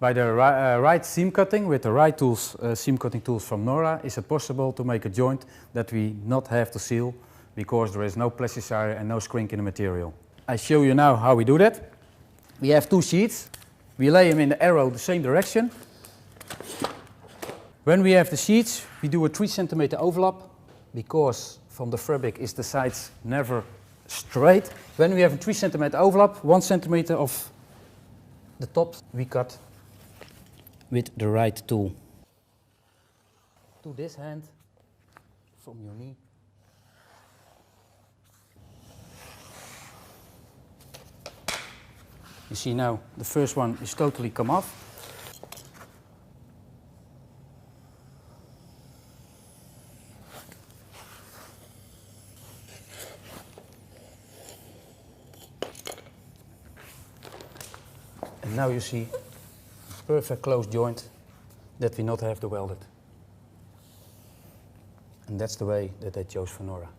By the right seam cutting, with the right tools, seam cutting tools from Nora, is it possible to make a joint that we not have to seal because there is no plasticizer and no shrink in the material. I show you now how we do that. We have two sheets. We lay them in the arrow the same direction. When we have the sheets, we do a 3 cm overlap because from the fabric is the sides never straight. When we have a 3 cm overlap, 1 cm of the top we cut with the right tool. To this hand, from your knee. You see now the first one is totally come off. And now you see perfect close joint that we not have to weld it. And that's the way that I chose for Nora.